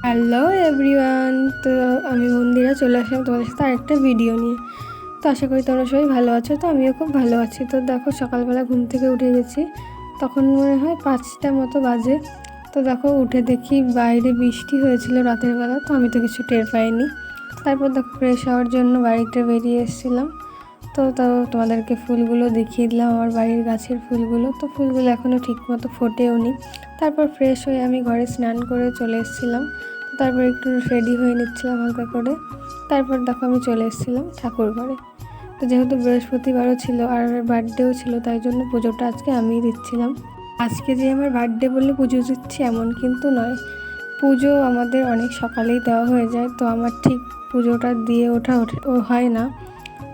Hello everyone. তো আমি মন্দিরে চলে আসলাম তোমাদের সাথে আরেকটা ভিডিও নিয়ে। তো আশা করি তোমরা সবাই ভালো আছো। তো আমিও খুব ভালো আছি। তো দেখো সকালবেলা ঘুম থেকে উঠে গেছি, তখন মনে হয় 5টা মতো বাজে। তো দেখো উঠে দেখি বাইরে বৃষ্টি হয়েছিল রাতের বেলা, তো আমি তো কিছু টের পাইনি। তারপর দেখো ফ্রেশ হওয়ার জন্য বাড়িতে বেরিয়ে এসেছিলাম। তো তোমাদেরকে ফুলগুলো দেখিয়ে দিলাম, আমার বাড়ির গাছের ফুলগুলো। তো ফুলগুলো এখনও ঠিকমতো ফোটেও নি। তারপর ফ্রেশ হয়ে আমি ঘরে স্নান করে চলে এসেছিলাম। তারপর একটু রেডি হয়ে নিচ্ছিলাম হালকা করে। তারপর দেখো আমি চলে এসেছিলাম ঠাকুর ঘরে। তো যেহেতু বৃহস্পতিবারও ছিল আর বার্থডেও ছিল, তাই জন্য পুজোটা আজকে আমিই দিচ্ছিলাম। আজকে যে আমার বার্থডে বলে পুজো দিচ্ছি এমন কিন্তু নয়, পুজো আমাদের অনেক সকালেই দেওয়া হয়ে যায়। তো আমার ঠিক পুজোটা দিয়ে ওঠা হয় না,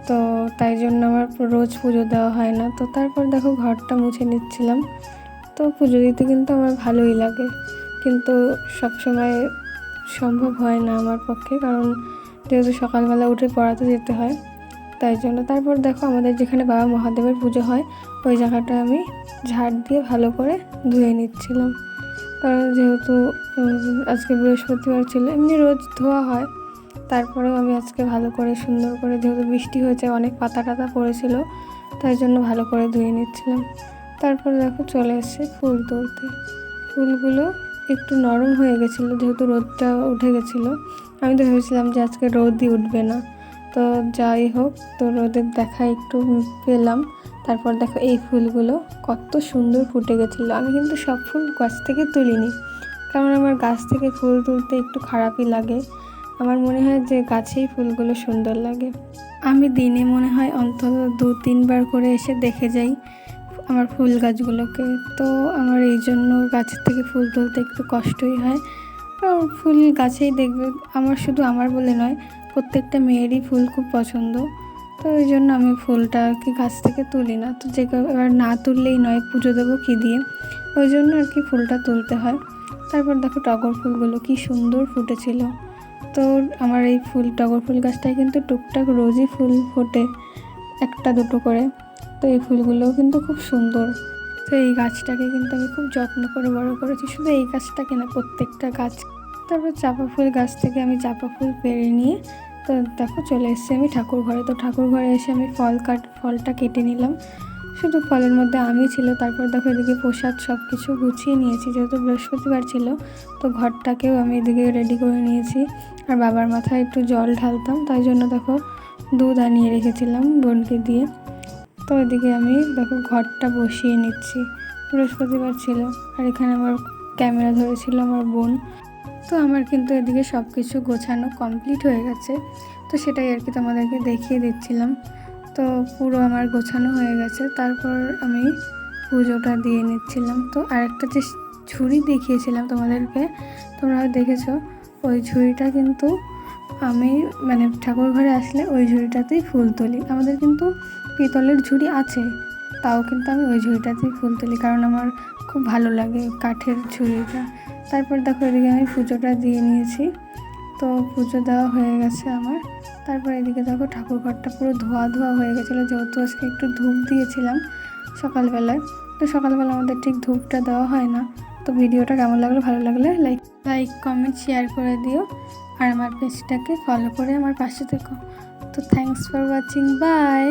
তো তাই জন্য আমার রোজ পুজো দেওয়া হয় না। তো তারপর দেখো ঘরটা মুছে নিচ্ছিলাম। তো পুজো দিতে কিন্তু আমার ভালোই লাগে, কিন্তু সবসময় সম্ভব হয় না আমার পক্ষে, কারণ যেহেতু সকালবেলা উঠে পড়াতে যেতে হয়, তাই জন্য। তারপর দেখো আমাদের যেখানে বাবা মহাদেবের পুজো হয়, ওই জায়গাটা আমি ঝাড় দিয়ে ভালো করে ধুয়ে নিচ্ছিলাম। কারণ যেহেতু আজকে বৃহস্পতিবার ছিল, এমনি রোজ ধোয়া হয়, তারপরেও আমি আজকে ভালো করে সুন্দর করে, যেহেতু বৃষ্টি হয়েছে অনেক পাতা টাতা পড়েছিল, তাই জন্য ভালো করে ধুয়ে নিচ্ছিলাম। তারপর দেখো চলে এসেছে ফুল তুলতে। ফুলগুলো একটু নরম হয়ে গেছিলো, যেহেতু রোদটা উঠে গেছিলো। আমি তো ভেবেছিলাম যে আজকে রোদই উঠবে না, তো যাই হোক, তো রোদের দেখা একটু পেলাম। তারপর দেখো এই ফুলগুলো কত সুন্দর ফুটে গেছিলো। আমি কিন্তু সব ফুল গাছ থেকে তুলিনি, কারণ আমার গাছ থেকে ফুল তুলতে একটু খারাপই লাগে। আমার মনে হয় যে গাছেই ফুলগুলো সুন্দর লাগে। আমি দিনে মনে হয় অন্তত 2-3 বার করে এসে দেখে যাই আমার ফুল গাছগুলোকে। তো আমার এই জন্য গাছের থেকে ফুল তুলতে একটু কষ্টই হয়। কারণ ফুল গাছেই দেখবে, আমার শুধু আমার বলে নয়, প্রত্যেকটা মেয়েরই ফুল খুব পছন্দ। তো ওই জন্য আমি ফুলটাকে গাছ থেকে তুলি না। তো যে এবার না তুললেই নয়, পুজো দেবো কী দিয়ে, ওই জন্য আর কি ফুলটা তুলতে হয়। তারপর দেখো টগর ফুলগুলো কি সুন্দর ফুটেছিল। তো আমার এই টগর ফুল গাছটায় কিন্তু টুকটাক রোজই ফুল ফোটে, 1-2 করে। তো এই ফুলগুলোও কিন্তু খুব সুন্দর। তো এই গাছটাকে কিন্তু আমি খুব যত্ন করে বড় করেছি, শুধু এই গাছটাকে না, প্রত্যেকটা গাছ। তারপর চাপা ফুল গাছ থেকে আমি চাপা ফুল পেড়ে নিয়ে তো দেখো চলে এসেছি আমি ঠাকুর ঘরে। তো ঠাকুর ঘরে এসে আমি ফলটা কেটে নিলাম, শুধু ফলের মধ্যে আমই ছিল। তারপর দেখো এদিকে প্রসাদ সব কিছু গুছিয়ে নিয়েছি, যেহেতু বৃহস্পতিবার ছিল, তো ঘরটাকেও আমি এদিকে রেডি করে নিয়েছি। আর বাবার মাথায় একটু জল ঢালতাম, তাই জন্য দেখো দুধ আনিয়ে রেখেছিলাম বোনকে দিয়ে। তো এদিকে আমি দেখো ঘরটা বসিয়ে নিচ্ছি, বৃহস্পতিবার ছিল, আর এখানে আমার ক্যামেরা ধরেছিল আমার বোন। তো আমার কিন্তু এদিকে সব কিছু গোছানো কমপ্লিট হয়ে গেছে, তো সেটাই আর কি তোমাদেরকে দেখিয়ে দিচ্ছিলাম। তো পুরো আমার গোছানো হয়ে গেছে। তারপর আমি পুজোটা দিয়ে নিচ্ছিলাম। তো আরেকটা যে ঝুড়ি দেখিয়েছিলাম তোমাদেরকে, তোমরা দেখেছো, ওই ঝুড়িটা কিন্তু আমি ঠাকুর ঘরে আসলে ওই ঝুড়িটাতেই ফুল তুলি। আমাদের কিন্তু পিতলের ঝুড়ি আছে, তাও কিন্তু আমি ওই ঝুড়িটাতেই ফুল তুলি, কারণ আমার খুব ভালো লাগে কাঠের ঝুড়িটা। তারপর দেখো এদিকে আমি পুজোটা দিয়ে নিয়েছি। তো পুজো দেওয়া হয়ে গেছে আমার। তারপর এদিকে দেখো ঠাকুর ঘরটা পুরো ধোয়া ধোয়া হয়ে গেছিলো, যেহেতু আজকে একটু ধূপ দিয়েছিলাম সকালবেলায়। তো সকালবেলা আমাদের ঠিক ধূপটা দেওয়া হয় না। তো ভিডিওটা কেমন লাগলো, ভালো লাগলে লাইক কমেন্ট শেয়ার করে দিও, আর আমার পেজটাকে ফলো করে আমার পাশে থেকো। তো থ্যাংকস ফর ওয়াচিং, বাই।